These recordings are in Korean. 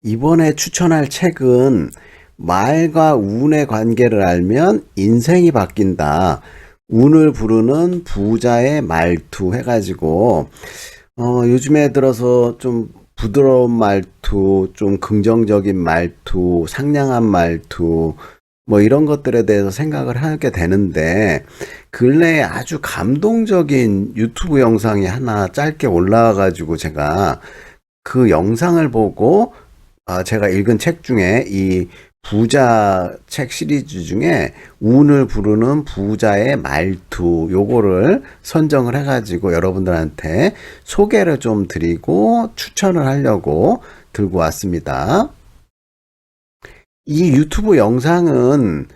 이번에 추천할 책은 말과 운의 관계를 알면 인생이 바뀐다. 운을 부르는 부자의 말투 해가지고, 요즘에 들어서 좀 부드러운 말투, 좀 긍정적인 말투, 상냥한 말투, 뭐 이런 것들에 대해서 생각을 하게 되는데, 근래에 아주 감동적인 유튜브 영상이 하나 짧게 올라와가지고 제가 그 영상을 보고 제가 읽은 책 중에 이 부자 책 시리즈 중에 운을 부르는 부자의 말투 요거를 선정을 해가지고 여러분들한테 소개를 좀 드리고 추천을 하려고 들고 왔습니다. 이 유튜브 영상은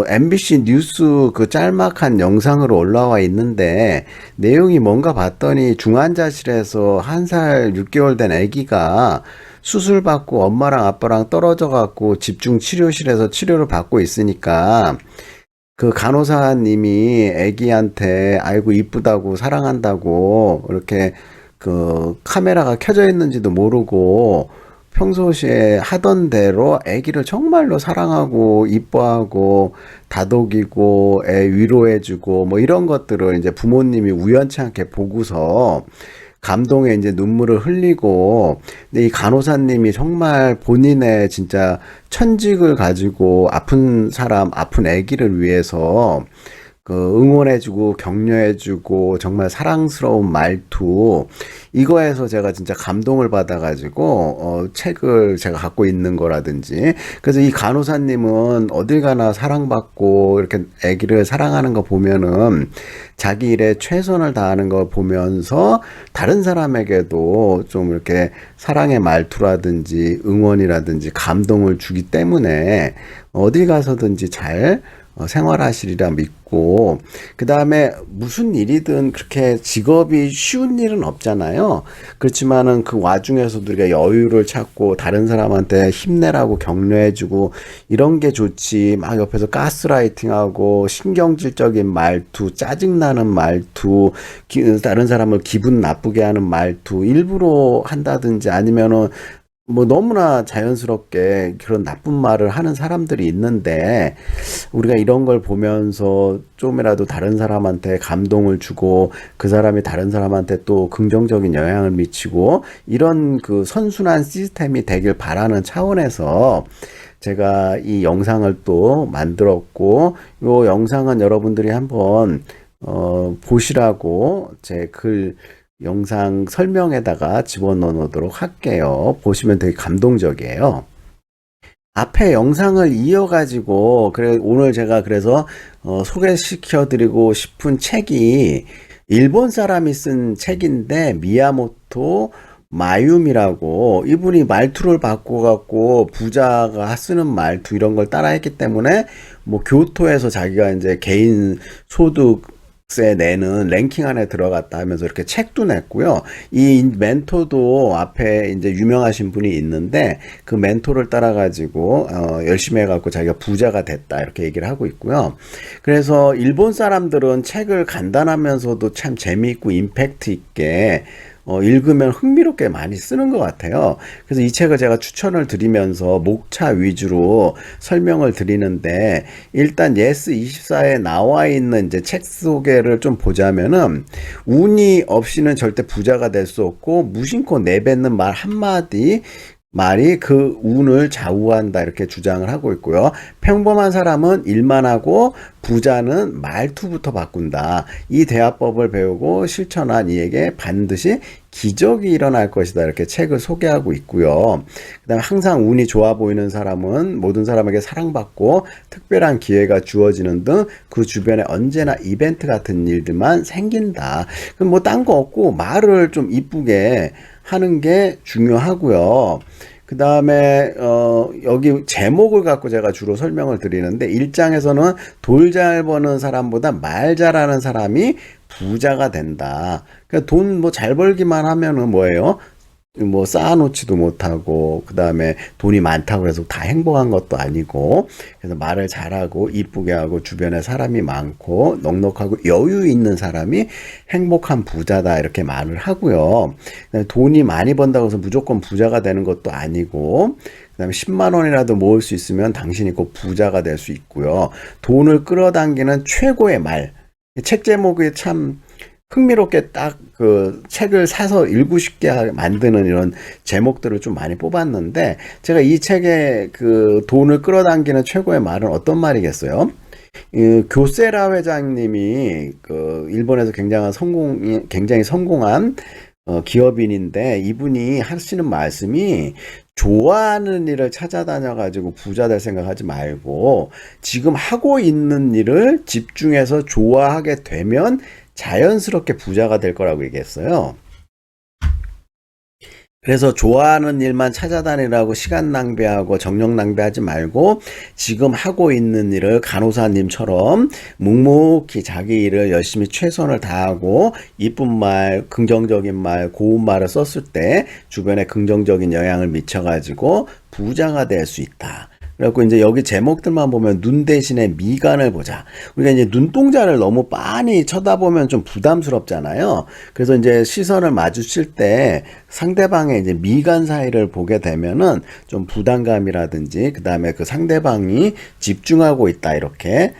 MBC 뉴스 그 짤막한 영상으로 올라와 있는데, 내용이 뭔가 봤더니 중환자실에서 1살 6개월 된 아기가 수술받고 엄마랑 아빠랑 떨어져 갖고 집중 치료실에서 치료를 받고 있으니까, 그 간호사님이 아기한테 아이고 이쁘다고 사랑한다고 이렇게 그 카메라가 켜져 있는지도 모르고 평소시에 하던 대로 아기를 정말로 사랑하고 이뻐하고 다독이고 애 위로해주고 뭐 이런 것들을 이제 부모님이 우연치 않게 보고서 감동에 이제 눈물을 흘리고, 근데 이 간호사님이 정말 본인의 진짜 천직을 가지고 아픈 사람, 아픈 아기를 위해서 그 응원해주고 격려해주고 정말 사랑스러운 말투, 이거에서 제가 진짜 감동을 받아가지고 책을 제가 갖고 있는 거라든지, 그래서 이 간호사님은 어딜 가나 사랑받고 이렇게 아기를 사랑하는 거 보면은 자기 일에 최선을 다하는 거 보면서 다른 사람에게도 좀 이렇게 사랑의 말투라든지 응원이라든지 감동을 주기 때문에 어딜 가서든지 잘 생활하시리라 믿고, 그 다음에 무슨 일이든 그렇게 직업이 쉬운 일은 없잖아요. 그렇지만은 그 와중에서도 우리가 여유를 찾고 다른 사람한테 힘내라고 격려해주고 이런 게 좋지, 막 옆에서 가스라이팅하고 신경질적인 말투, 짜증나는 말투, 다른 사람을 기분 나쁘게 하는 말투 일부러 한다든지 아니면은 뭐 너무나 자연스럽게 그런 나쁜 말을 하는 사람들이 있는데, 우리가 이런 걸 보면서 좀이라도 다른 사람한테 감동을 주고 그 사람이 다른 사람한테 또 긍정적인 영향을 미치고 이런 그 선순환 시스템이 되길 바라는 차원에서 제가 이 영상을 또 만들었고, 이 영상은 여러분들이 한번 보시라고 제 글 영상 설명에다가 집어넣어 놓도록 할게요. 보시면 되게 감동적이에요. 앞에 영상을 이어가지고, 그래, 오늘 제가 그래서, 소개시켜 드리고 싶은 책이 일본 사람이 쓴 책인데, 미야모토 마윰이라고, 이분이 말투를 바꿔갖고 부자가 쓰는 말투 이런 걸 따라했기 때문에, 뭐, 교토에서 자기가 이제 개인 소득 세 내는 랭킹 안에 들어갔다 하면서 이렇게 책도 냈고요. 이 멘토도 앞에 이제 유명하신 분이 있는데 그 멘토를 따라가지고 열심히 해갖고 자기가 부자가 됐다 이렇게 얘기를 하고 있고요. 그래서 일본 사람들은 책을 간단하면서도 참 재미있고 임팩트 있게 읽으면 흥미롭게 많이 쓰는 것 같아요. 그래서 이 책을 제가 추천을 드리면서 목차 위주로 설명을 드리는데, 일단 예스24에 나와 있는 이제 책 소개를 좀 보자면은, 운이 없이는 절대 부자가 될 수 없고 무심코 내뱉는 말 한마디 말이 그 운을 좌우한다 이렇게 주장을 하고 있고요. 평범한 사람은 일만 하고 부자는 말투부터 바꾼다. 이 대화법을 배우고 실천한 이에게 반드시 기적이 일어날 것이다 이렇게 책을 소개하고 있고요. 그다음에 항상 운이 좋아 보이는 사람은 모든 사람에게 사랑받고 특별한 기회가 주어지는 등 그 주변에 언제나 이벤트 같은 일들만 생긴다. 그럼 뭐 딴 거 없고 말을 좀 이쁘게 하는 게 중요하고요. 그 다음에 여기 제목을 갖고 제가 주로 설명을 드리는데, 1장에서는 돌 잘 버는 사람보다 말 잘하는 사람이 부자가 된다. 그러니까 돈 뭐 잘 벌기만 하면은 뭐예요? 뭐 쌓아놓지도 못하고 그다음에 돈이 많다고 해서 다 행복한 것도 아니고 그래서 말을 잘하고 이쁘게 하고 주변에 사람이 많고 넉넉하고 여유 있는 사람이 행복한 부자다 이렇게 말을 하고요. 돈이 많이 번다고 해서 무조건 부자가 되는 것도 아니고 그다음에 10만 원이라도 모을 수 있으면 당신이 곧 부자가 될 수 있고요. 돈을 끌어당기는 최고의 말. 책 제목이 참 흥미롭게 딱 그 책을 사서 읽고 싶게 만드는 이런 제목들을 좀 많이 뽑았는데 제가 이 책의 그 돈을 끌어당기는 최고의 말은 어떤 말이겠어요? 교세라 회장님이 그 일본에서 굉장히 성공한 기업인인데 이분이 하시는 말씀이 좋아하는 일을 찾아다녀 가지고 부자 될 생각하지 말고 지금 하고 있는 일을 집중해서 좋아하게 되면 자연스럽게 부자가 될 거라고 얘기했어요. 그래서 좋아하는 일만 찾아다니라고 시간 낭비하고 정력 낭비하지 말고 지금 하고 있는 일을 간호사님처럼 묵묵히 자기 일을 열심히 최선을 다하고 이쁜 말, 긍정적인 말, 고운 말을 썼을 때 주변에 긍정적인 영향을 미쳐가지고 부자가 될 수 있다. 그래갖고 이제 여기 제목들만 보면 눈 대신에 미간을 보자. 우리가 이제 눈동자를 너무 빤히 쳐다보면 좀 부담스럽잖아요. 그래서 이제 시선을 마주칠 때 상대방의 이제 미간 사이를 보게 되면은 좀 부담감이라든지 그 다음에 그 상대방이 집중하고 있다 이렇게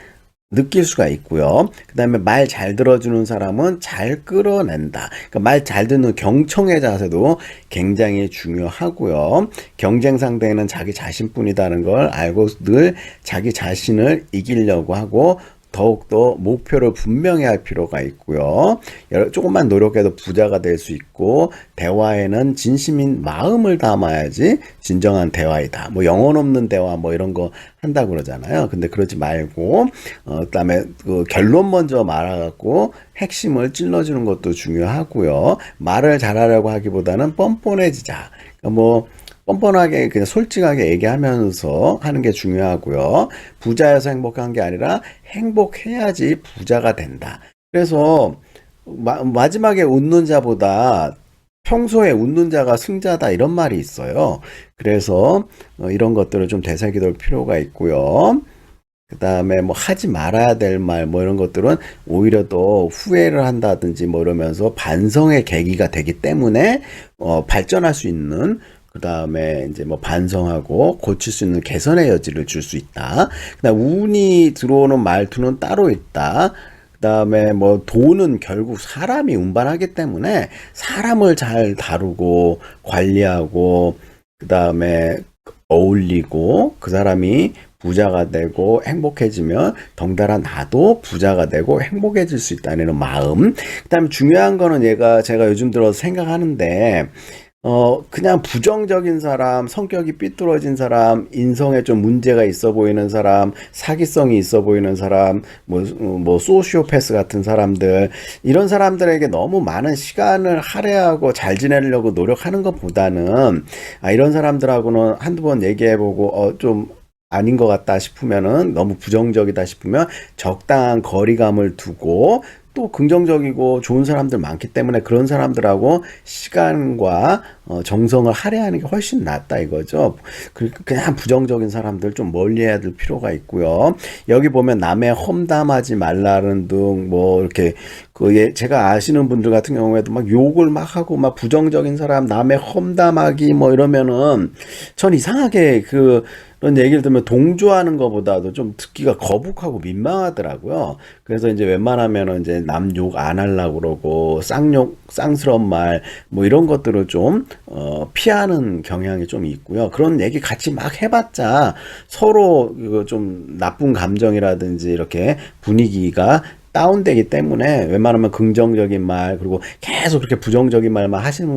느낄 수가 있고요. 그 다음에 말 잘 들어주는 사람은 잘 끌어낸다. 그러니까 말 잘 듣는 경청의 자세도 굉장히 중요하고요. 경쟁 상대는 자기 자신뿐이다는 걸 알고 늘 자기 자신을 이기려고 하고 더욱더 목표를 분명히 할 필요가 있고요. 조금만 노력해도 부자가 될 수 있고 대화에는 진심인 마음을 담아야지 진정한 대화이다. 뭐 영혼 없는 대화 뭐 이런 거 한다고 그러잖아요. 근데 그러지 말고 그다음에 그 결론 먼저 말아갖고 핵심을 찔러주는 것도 중요하고요. 말을 잘하려고 하기보다는 뻔뻔해지자. 그러니까 뭐 뻔뻔하게 그냥 솔직하게 얘기하면서 하는 게 중요하고요. 부자여서 행복한 게 아니라 행복해야지 부자가 된다. 그래서 마지막에 웃는 자보다 평소에 웃는 자가 승자다 이런 말이 있어요. 그래서 이런 것들을 좀 되새겨둘 필요가 있고요. 그 다음에 뭐 하지 말아야 될 말 뭐 이런 것들은 오히려 더 후회를 한다든지 뭐 이러면서 반성의 계기가 되기 때문에 발전할 수 있는 그 다음에 이제 뭐 반성하고 고칠 수 있는 개선의 여지를 줄 수 있다. 그다음 운이 들어오는 말투는 따로 있다. 그 다음에 뭐 돈은 결국 사람이 운반하기 때문에 사람을 잘 다루고 관리하고 그 다음에 어울리고 그 사람이 부자가 되고 행복해지면 덩달아 나도 부자가 되고 행복해질 수 있다는 마음. 그 다음에 중요한 거는 제가 요즘 들어서 생각하는데 그냥 부정적인 사람, 성격이 삐뚤어진 사람, 인성에 좀 문제가 있어 보이는 사람, 사기성이 있어 보이는 사람, 뭐 소시오패스 같은 사람들, 이런 사람들에게 너무 많은 시간을 할애하고 잘 지내려고 노력하는 것보다는, 이런 사람들하고는 한두 번 얘기해보고, 좀 아닌 것 같다 싶으면은, 너무 부정적이다 싶으면 적당한 거리감을 두고, 또 긍정적이고 좋은 사람들 많기 때문에 그런 사람들하고 시간과 정성을 할애하는 게 훨씬 낫다 이거죠. 그냥 부정적인 사람들 좀 멀리해야 될 필요가 있고요. 여기 보면 남의 험담하지 말라는 등 뭐 이렇게 제가 아시는 분들 같은 경우에도 막 욕을 막 하고 막 부정적인 사람 남의 험담하기 뭐 이러면은 전 이상하게 그런 얘기를 들으면 동조하는 것보다도 좀 듣기가 거북하고 민망하더라고요. 그래서 이제 웬만하면은 이제 남 욕 안 하려고 그러고 쌍스러운 말 뭐 이런 것들을 좀 피하는 경향이 좀 있고요. 그런 얘기 같이 막 해봤자 서로 좀 나쁜 감정이라든지 이렇게 분위기가 다운되기 때문에 웬만하면 긍정적인 말 그리고 계속 그렇게 부정적인 말만 하시는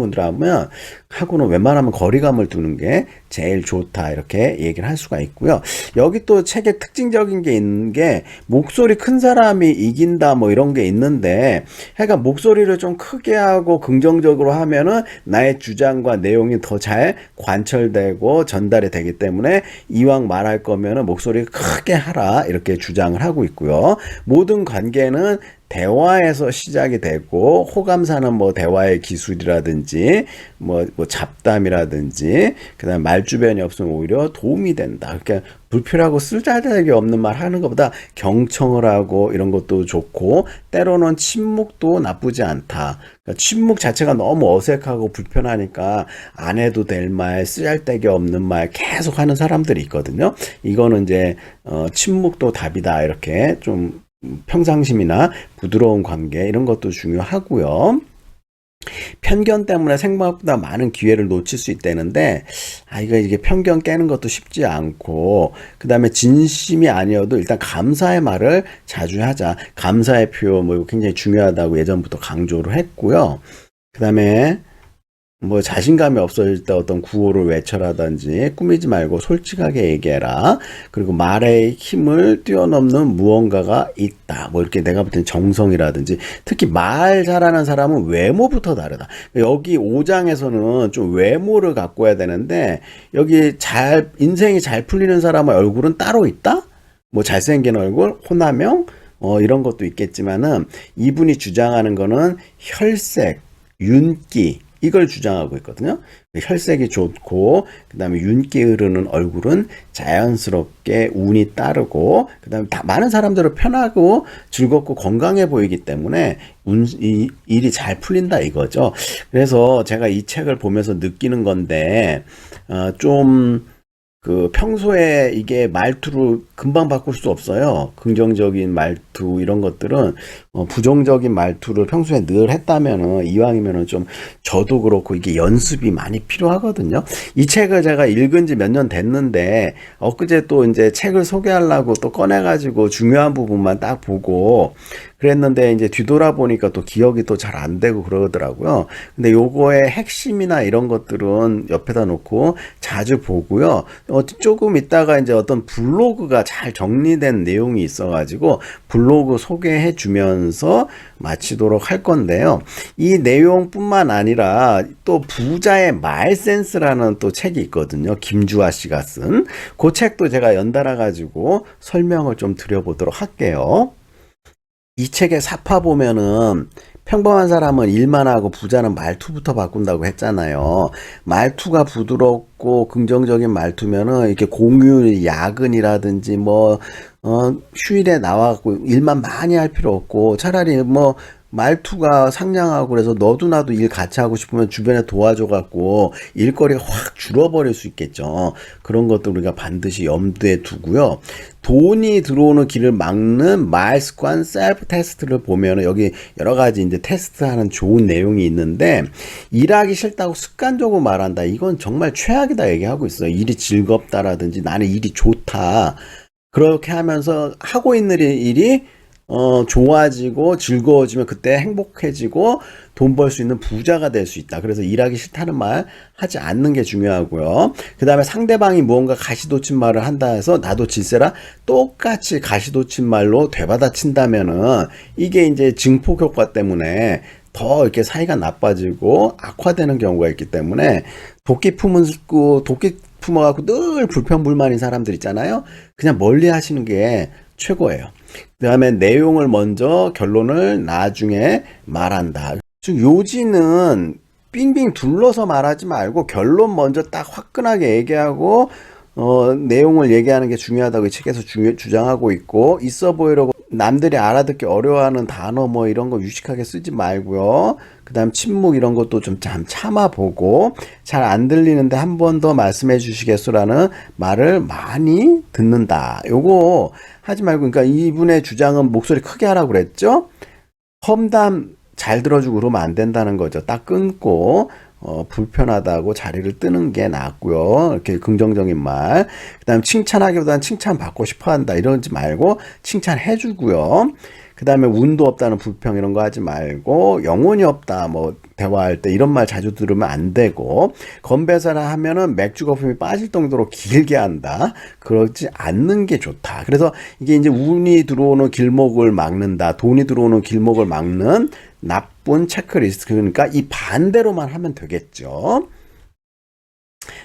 하고는 웬만하면 거리감을 두는 게 제일 좋다 이렇게 얘기를 할 수가 있고요. 여기 또 책에 특징적인 게 있는 게 목소리 큰 사람이 이긴다 뭐 이런 게 있는데 그러니까 목소리를 좀 크게 하고 긍정적으로 하면은 나의 주장과 내용이 더 잘 관철되고 전달이 되기 때문에 이왕 말할 거면은 목소리 크게 하라 이렇게 주장을 하고 있고요. 모든 관계는 대화에서 시작이 되고, 호감사는 뭐 대화의 기술이라든지 뭐 잡담이라든지, 그다음에 말주변이 없으면 오히려 도움이 된다. 그러니까 불필요하고 쓸데기 없는 말 하는 것보다 경청을 하고 이런 것도 좋고, 때로는 침묵도 나쁘지 않다. 그러니까 침묵 자체가 너무 어색하고 불편하니까 안 해도 될 말, 쓰잘데기 없는 말 계속 하는 사람들이 있거든요. 이거는 이제 침묵도 답이다. 이렇게 좀 평상심이나 부드러운 관계 이런 것도 중요하고요. 편견 때문에 생각보다 많은 기회를 놓칠 수 있다는데, 이게 편견 깨는 것도 쉽지 않고, 그 다음에 진심이 아니어도 일단 감사의 말을 자주 하자. 감사의 표현 뭐 이거 굉장히 중요하다고 예전부터 강조를 했고요. 그 다음에 뭐 자신감이 없어질 때 어떤 구호를 외쳐라든지 꾸미지 말고 솔직하게 얘기해라. 그리고 말의 힘을 뛰어넘는 무언가가 있다. 뭐 이렇게 내가 볼 땐 정성이라든지, 특히 말 잘하는 사람은 외모부터 다르다. 여기 5장에서는 좀 외모를 갖고 해야 되는데, 여기 인생이 잘 풀리는 사람의 얼굴은 따로 있다? 뭐 잘생긴 얼굴, 호남형, 이런 것도 있겠지만은, 이분이 주장하는 거는 혈색, 윤기, 이걸 주장하고 있거든요. 혈색이 좋고, 그 다음에 윤기 흐르는 얼굴은 자연스럽게 운이 따르고, 그 다음에 많은 사람들은 편하고 즐겁고 건강해 보이기 때문에 일이 잘 풀린다 이거죠. 그래서 제가 이 책을 보면서 느끼는 건데, 평소에 이게 말투를 금방 바꿀 수 없어요. 긍정적인 말투, 이런 것들은, 부정적인 말투를 평소에 늘 했다면은, 이왕이면은 좀, 저도 그렇고 이게 연습이 많이 필요하거든요. 이 책을 제가 읽은 지 몇 년 됐는데, 엊그제 또 이제 책을 소개하려고 또 꺼내가지고 중요한 부분만 딱 보고, 그랬는데 이제 뒤돌아보니까 또 기억이 또 잘 안 되고 그러더라고요. 근데 요거의 핵심이나 이런 것들은 옆에다 놓고 자주 보고요. 조금 있다가 이제 어떤 블로그가 잘 정리된 내용이 있어가지고 블로그 소개해 주면서 마치도록 할 건데요. 이 내용뿐만 아니라 또 부자의 말 센스라는 또 책이 있거든요. 김주아 씨가 쓴. 그 책도 제가 연달아 가지고 설명을 좀 드려보도록 할게요. 이 책의 사파 보면은 평범한 사람은 일만 하고 부자는 말투부터 바꾼다고 했잖아요. 말투가 부드럽고 긍정적인 말투면은 이렇게 공휴일, 야근이라든지 휴일에 나와갖고 일만 많이 할 필요 없고, 차라리 말투가 상냥하고 그래서 너도 나도 일 같이 하고 싶으면 주변에 도와줘갖고 일거리가 확 줄어버릴 수 있겠죠. 그런 것도 우리가 반드시 염두에 두고요. 돈이 들어오는 길을 막는 말 습관 셀프 테스트를 보면 여기 여러 가지 이제 테스트하는 좋은 내용이 있는데, 일하기 싫다고 습관적으로 말한다. 이건 정말 최악이다 얘기하고 있어요. 일이 즐겁다라든지 나는 일이 좋다. 그렇게 하면서 하고 있는 일이 좋아지고 즐거워지면 그때 행복해지고 돈 벌 수 있는 부자가 될 수 있다. 그래서 일하기 싫다는 말 하지 않는 게 중요하고요. 그 다음에 상대방이 무언가 가시돋친 말을 한다 해서 나도 질세라 똑같이 가시돋친 말로 되받아친다면은 이게 이제 증폭 효과 때문에 더 이렇게 사이가 나빠지고 악화되는 경우가 있기 때문에, 도끼 품어갖고 늘 불평불만인 사람들 있잖아요. 그냥 멀리 하시는 게 최고예요. 그 다음에 내용을 먼저, 결론을 나중에 말한다. 즉 요지는 빙빙 둘러서 말하지 말고 결론 먼저 딱 화끈하게 얘기하고 내용을 얘기하는 게 중요하다고 이 책에서 주장하고 있고, 있어 보이려고 남들이 알아듣기 어려워하는 단어 이런 거 유식하게 쓰지 말고요. 그 다음 침묵 이런 것도 좀 참아보고, 잘 안 들리는데 한 번 더 말씀해 주시겠소라는 말을 많이 듣는다. 요거 하지 말고, 그러니까 이분의 주장은 목소리 크게 하라고 그랬죠? 험담 잘 들어주고 그러면 안 된다는 거죠. 딱 끊고 불편하다고 자리를 뜨는 게 낫고요. 이렇게 긍정적인 말. 그 다음에 칭찬하기보다는 칭찬받고 싶어 한다. 이러지 말고 칭찬해주고요. 그 다음에 운도 없다는 불평 이런 거 하지 말고, 영혼이 없다 대화할 때 이런 말 자주 들으면 안 되고, 건배사를 하면은 맥주 거품이 빠질 정도로 길게 한다. 그러지 않는 게 좋다. 그래서 이게 이제 운이 들어오는 길목을 막는다. 돈이 들어오는 길목을 막는 나쁜 체크리스트. 그러니까 이 반대로만 하면 되겠죠.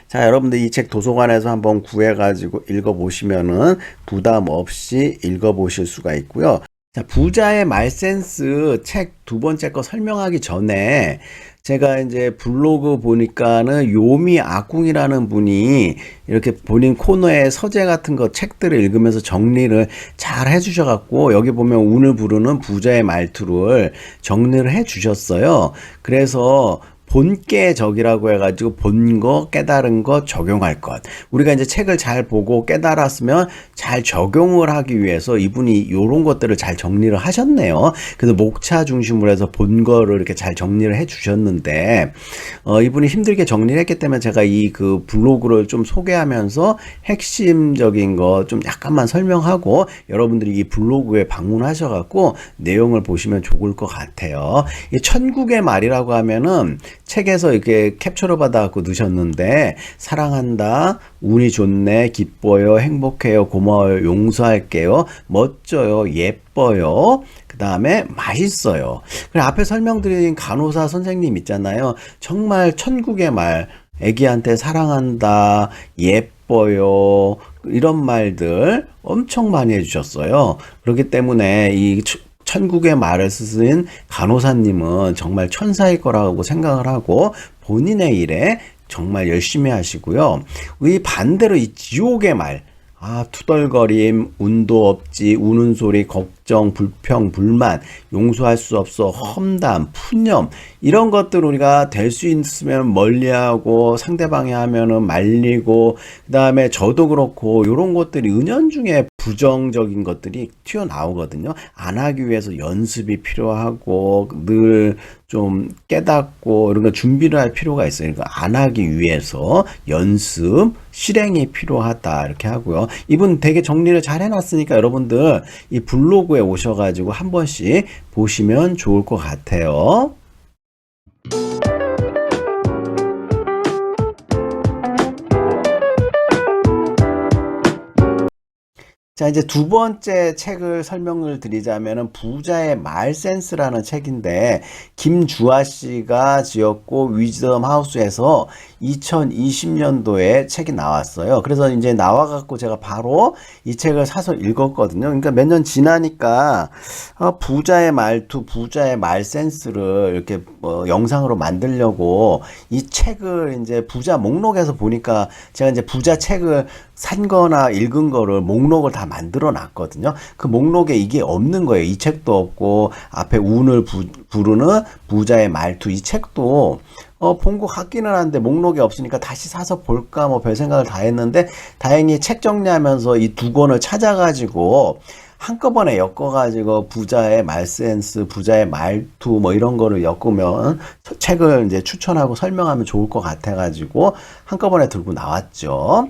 자, 여러분들 이 책 도서관에서 한번 구해가지고 읽어보시면은 부담 없이 읽어보실 수가 있고요. 자, 부자의 말센스 책 두 번째 거 설명하기 전에 제가 이제 블로그 보니까는 요미 아궁이라는 분이 이렇게 본인 코너에 서재 같은 거 책들을 읽으면서 정리를 잘 해주셔갖고 여기 보면 운을 부르는 부자의 말투를 정리를 해주셨어요. 그래서 본깨적이라고 해가지고 본 거, 깨달은 거, 적용할 것. 우리가 이제 책을 잘 보고 깨달았으면 잘 적용을 하기 위해서 이분이 요런 것들을 잘 정리를 하셨네요. 그래서 목차 중심으로 해서 본 거를 이렇게 잘 정리를 해 주셨는데, 이분이 힘들게 정리를 했기 때문에 제가 이 그 블로그를 좀 소개하면서 핵심적인 거 좀 약간만 설명하고 여러분들이 이 블로그에 방문하셔갖고 내용을 보시면 좋을 것 같아요. 이 천국의 말이라고 하면은 책에서 이렇게 캡처를 받아갖고 넣으셨는데, 사랑한다, 운이 좋네, 기뻐요, 행복해요, 고마워요, 용서할게요, 멋져요, 예뻐요, 그 다음에 맛있어요. 그리고 앞에 설명드린 간호사 선생님 있잖아요. 정말 천국의 말, 애기한테 사랑한다, 예뻐요, 이런 말들 엄청 많이 해주셨어요. 그렇기 때문에 이 천국의 말을 쓰신 간호사님은 정말 천사일 거라고 생각을 하고 본인의 일에 정말 열심히 하시고요. 이 반대로 이 지옥의 말, 투덜거림, 운도 없지, 우는 소리, 걱정, 불평, 불만, 용서할 수 없어, 험담, 푸념, 이런 것들 우리가 될 수 있으면 멀리하고 상대방이 하면은 말리고, 그 다음에 저도 그렇고 이런 것들이 은연중에 부정적인 것들이 튀어나오거든요. 안 하기 위해서 연습이 필요하고 늘 좀 깨닫고 이런 거 준비를 할 필요가 있어요. 그러니까 안 하기 위해서 연습, 실행이 필요하다 이렇게 하고요. 이분 되게 정리를 잘 해놨으니까 여러분들 이 블로그에 오셔가지고 한 번씩 보시면 좋을 것 같아요. 자, 이제 두 번째 책을 설명을 드리자면은 부자의 말 센스라는 책인데 김주아 씨가 지었고 위즈덤 하우스에서 2020년도에 책이 나왔어요. 그래서 이제 나와갖고 제가 바로 이 책을 사서 읽었거든요. 그러니까 몇 년 지나니까 부자의 말투, 부자의 말 센스를 이렇게 영상으로 만들려고 이 책을 이제 부자 목록에서 보니까 제가 이제 부자 책을 산 거나 읽은 거를 목록을 다 만들어 놨거든요. 그 목록에 이게 없는 거예요. 이 책도 없고 앞에 운을 부르는 부자의 말투 이 책도 본 것 같기는 한데 목록이 없으니까 다시 사서 볼까 뭐 별 생각을 다 했는데 다행히 책 정리하면서 이 두 권을 찾아가지고 한꺼번에 엮어가지고 부자의 말 센스, 부자의 말투 뭐 이런 거를 엮으면 책을 이제 추천하고 설명하면 좋을 것 같아가지고 한꺼번에 들고 나왔죠.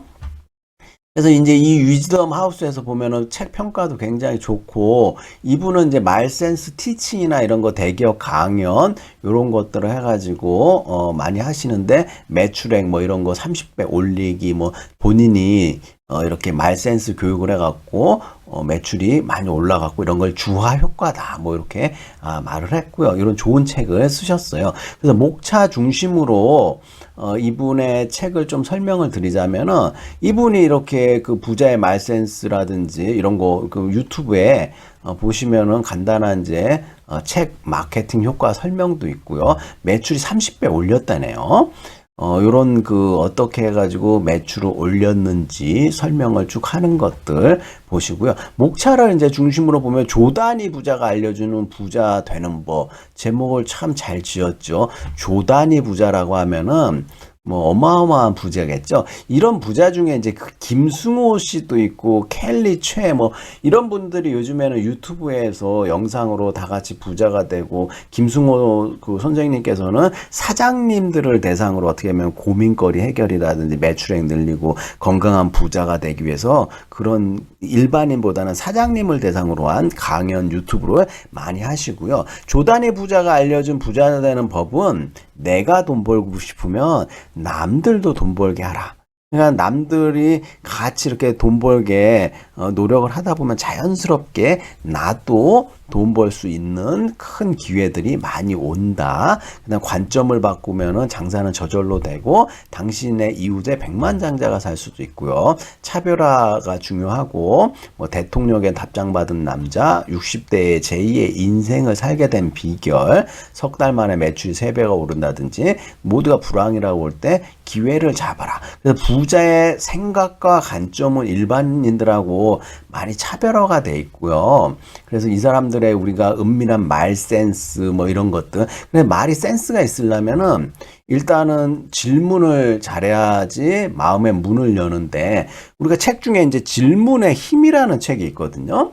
그래서 이제 이 위즈덤 하우스에서 보면은 책 평가도 굉장히 좋고 이분은 이제 말 센스 티칭이나 이런 거 대기업 강연 이런 것들을 해가지고 많이 하시는데 매출액 뭐 이런 거 30배 올리기 뭐 본인이 이렇게 말 센스 교육을 해갖고 매출이 많이 올라갔고 이런 걸 주화 효과다 뭐 이렇게 말을 했고요. 이런 좋은 책을 쓰셨어요. 그래서 목차 중심으로 이분의 책을 좀 설명을 드리자면은 이분이 이렇게 그 부자의 말 센스라든지 이런 거 그 유튜브에 보시면은 간단한 이제 책 마케팅 효과 설명도 있고요. 매출이 30배 올렸다네요. 요런 그 어떻게 해가지고 매출을 올렸는지 설명을 쭉 하는 것들 보시고요. 목차를 이제 중심으로 보면 조단위 부자가 알려주는 부자 되는 법 제목을 참 잘 지었죠. 조단위 부자라고 하면은 뭐 어마어마한 부자겠죠. 이런 부자 중에 이제 그 김승호 씨도 있고 켈리 최 뭐 이런 분들이 요즘에는 유튜브에서 영상으로 다 같이 부자가 되고 김승호 그 선생님께서는 사장님들을 대상으로 어떻게 하면 고민거리 해결이라든지 매출액 늘리고 건강한 부자가 되기 위해서 그런 일반인보다는 사장님을 대상으로 한 강연 유튜브로 많이 하시고요. 조단위 부자가 알려준 부자 되는 법은 내가 돈 벌고 싶으면 남들도 돈 벌게 하라. 그러니까 남들이 같이 이렇게 돈 벌게 노력을 하다 보면 자연스럽게 나도 돈 벌 수 있는 큰 기회들이 많이 온다. 그다음 관점을 바꾸면은 장사는 저절로 되고 당신의 이후에 백만장자가 살 수도 있고요. 차별화가 중요하고 뭐 대통령에 답장받은 남자, 60대의 제2의 인생을 살게 된 비결, 석 달 만에 매출이 3배가 오른다든지 모두가 불황이라고 볼 때 기회를 잡아라. 그래서 부자의 생각과 관점은 일반인들하고 많이 차별화가 돼 있고요. 그래서 이 사람들의 우리가 은밀한 말 센스 뭐 이런 것들. 근데 말이 센스가 있으려면은 일단은 질문을 잘해야지 마음의 문을 여는데 우리가 책 중에 이제 질문의 힘이라는 책이 있거든요.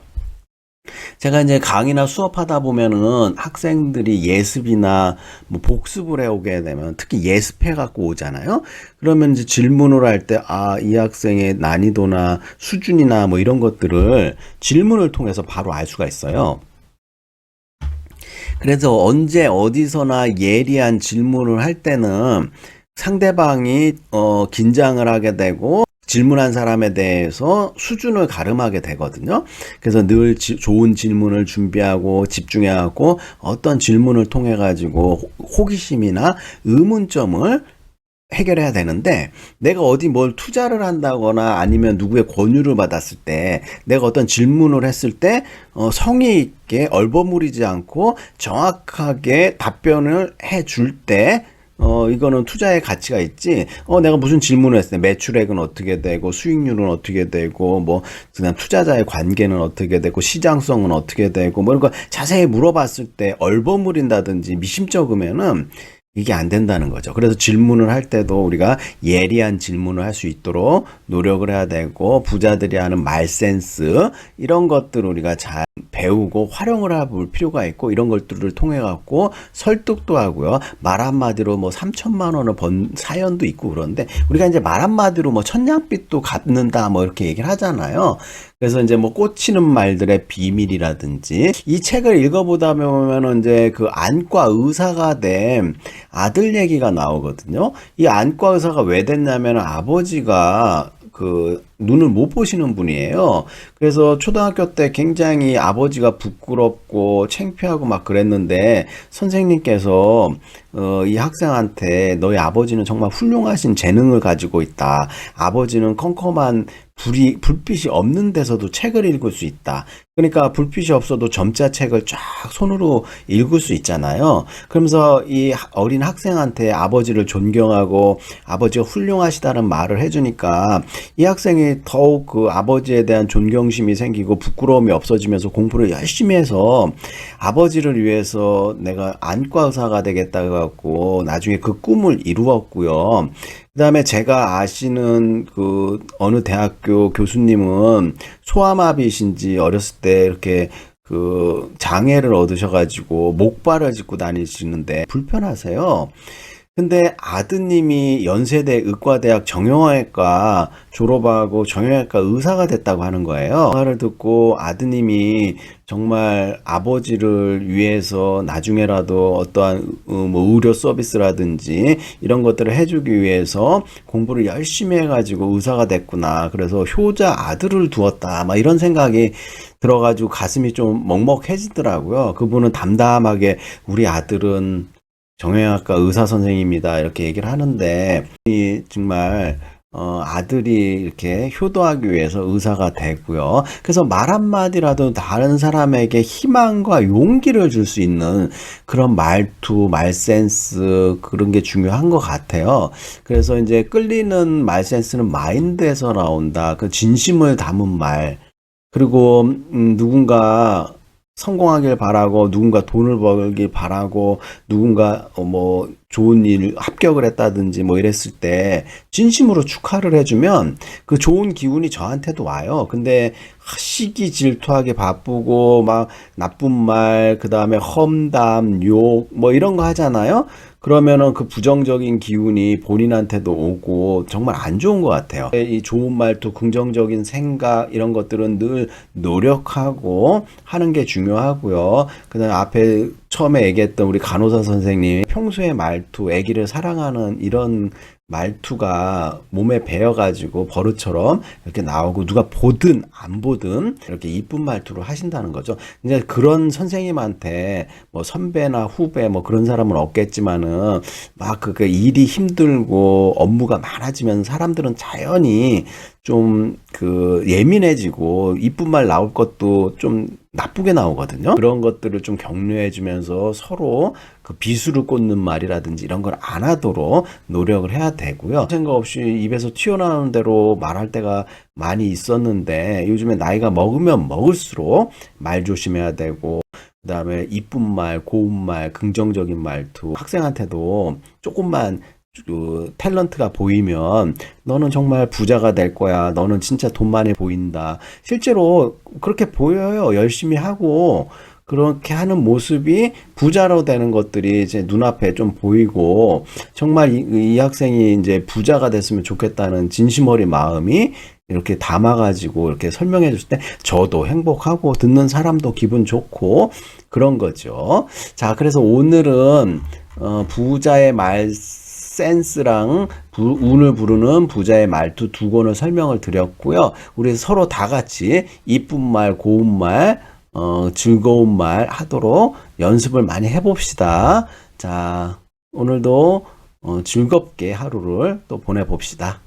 제가 이제 강의나 수업하다 보면은 학생들이 예습이나 뭐 복습을 해오게 되면 특히 예습해 갖고 오잖아요. 그러면 이제 질문을 할 때, 이 학생의 난이도나 수준이나 뭐 이런 것들을 질문을 통해서 바로 알 수가 있어요. 그래서 언제 어디서나 예리한 질문을 할 때는 상대방이 긴장을 하게 되고 질문한 사람에 대해서 수준을 가름하게 되거든요. 그래서 늘 좋은 질문을 준비하고 집중해갖고 어떤 질문을 통해 가지고 호기심이나 의문점을 해결해야 되는데 내가 어디 뭘 투자를 한다거나 아니면 누구의 권유를 받았을 때 내가 어떤 질문을 했을 때 성의 있게 얼버무리지 않고 정확하게 답변을 해줄 때 이거는 투자의 가치가 있지. 내가 무슨 질문을 했을 때 매출액은 어떻게 되고 수익률은 어떻게 되고 뭐 그다음 투자자의 관계는 어떻게 되고 시장성은 어떻게 되고 뭐 이런 거 자세히 물어봤을 때 얼버무린다든지 미심쩍으면은 이게 안 된다는 거죠. 그래서 질문을 할 때도 우리가 예리한 질문을 할 수 있도록 노력을 해야 되고 부자들이 하는 말 센스 이런 것들을 우리가 잘 배우고 활용을 해볼 필요가 있고 이런 것들을 통해 갖고 설득도 하고요. 말 한마디로 뭐 3천만 원을 번 사연도 있고 그런데 우리가 이제 말 한마디로 뭐 천냥빚도 갚는다 뭐 이렇게 얘기를 하잖아요. 그래서 이제 뭐 꽂히는 말들의 비밀이라든지 이 책을 읽어보다 보면은 이제 그 안과 의사가 된 아들 얘기가 나오거든요. 이 안과 의사가 왜 됐냐면 아버지가 그 눈을 못 보시는 분이에요. 그래서 초등학교 때 굉장히 아버지가 부끄럽고 창피하고 막 그랬는데 선생님께서 이 학생한테 너희 아버지는 정말 훌륭하신 재능을 가지고 있다. 아버지는 컴컴한 불빛이 없는 데서도 책을 읽을 수 있다. 그러니까 불빛이 없어도 점자 책을 쫙 손으로 읽을 수 있잖아요. 그러면서 이 어린 학생한테 아버지를 존경하고 아버지가 훌륭하시다는 말을 해주니까 이 학생이 더욱 그 아버지에 대한 존경심이 생기고 부끄러움이 없어지면서 공부를 열심히 해서 아버지를 위해서 내가 안과 의사가 되겠다 해갖고 나중에 그 꿈을 이루었고요. 그 다음에 제가 아시는 그 어느 대학교 교수님은 소아마비신지 어렸을 때 이렇게 그 장애를 얻으셔가지고 목발을 짚고 다니시는데 불편하세요. 근데 아드님이 연세대 의과대학 정형외과 졸업하고 정형외과 의사가 됐다고 하는 거예요. 그 말을 듣고 아드님이 정말 아버지를 위해서 나중에라도 어떠한 뭐 의료 서비스라든지 이런 것들을 해주기 위해서 공부를 열심히 해가지고 의사가 됐구나. 그래서 효자 아들을 두었다. 막 이런 생각이 들어가지고 가슴이 좀 먹먹해지더라고요. 그분은 담담하게 우리 아들은 정형외과 의사 선생님이다 이렇게 얘기를 하는데 정말 아들이 이렇게 효도하기 위해서 의사가 되고요. 그래서 말 한마디라도 다른 사람에게 희망과 용기를 줄 수 있는 그런 말투, 말 센스 그런 게 중요한 것 같아요. 그래서 이제 끌리는 말 센스는 마인드에서 나온다. 그 진심을 담은 말. 그리고 누군가 성공하길 바라고 누군가 돈을 벌길 바라고 누군가 뭐 좋은 일 합격을 했다든지 뭐 이랬을 때 진심으로 축하를 해주면 그 좋은 기운이 저한테도 와요. 근데 시기 질투하게 바쁘고 막 나쁜 말 그다음에 험담 욕 뭐 이런 거 하잖아요. 그러면은 그 부정적인 기운이 본인한테도 오고 정말 안 좋은 것 같아요. 이 좋은 말투, 긍정적인 생각 이런 것들은 늘 노력하고 하는 게 중요하고요. 그다음에 앞에 처음에 얘기했던 우리 간호사 선생님이 평소에 말투, 아기를 사랑하는 이런 말투가 몸에 배어가지고 버릇처럼 이렇게 나오고 누가 보든 안 보든 이렇게 이쁜 말투로 하신다는 거죠. 이제 그런 선생님한테 뭐 선배나 후배 뭐 그런 사람은 없겠지만은 막 그 일이 힘들고 업무가 많아지면 사람들은 자연히 좀 그 예민해지고 이쁜 말 나올 것도 좀 나쁘게 나오거든요. 그런 것들을 좀 격려해 주면서 서로 그 비수를 꽂는 말이라든지 이런 걸 안 하도록 노력을 해야 되고요. 생각 없이 입에서 튀어나오는 대로 말할 때가 많이 있었는데 요즘에 나이가 먹으면 먹을수록 말 조심해야 되고 그다음에 이쁜 말, 고운 말, 긍정적인 말투 학생한테도 조금만 그 탤런트가 보이면 너는 정말 부자가 될 거야. 너는 진짜 돈 많이 보인다. 실제로 그렇게 보여요. 열심히 하고 그렇게 하는 모습이 부자로 되는 것들이 이제 눈앞에 좀 보이고 정말 이 학생이 이제 부자가 됐으면 좋겠다는 진심 어린 마음이 이렇게 담아가지고 이렇게 설명해 줬을 때 저도 행복하고 듣는 사람도 기분 좋고 그런 거죠. 자, 그래서 오늘은 부자의 말 센스랑 운을 부르는 부자의 말투 두 권을 설명을 드렸고요. 우리 서로 다 같이 이쁜 말, 고운 말, 즐거운 말 하도록 연습을 많이 해봅시다. 자, 오늘도 즐겁게 하루를 또 보내봅시다.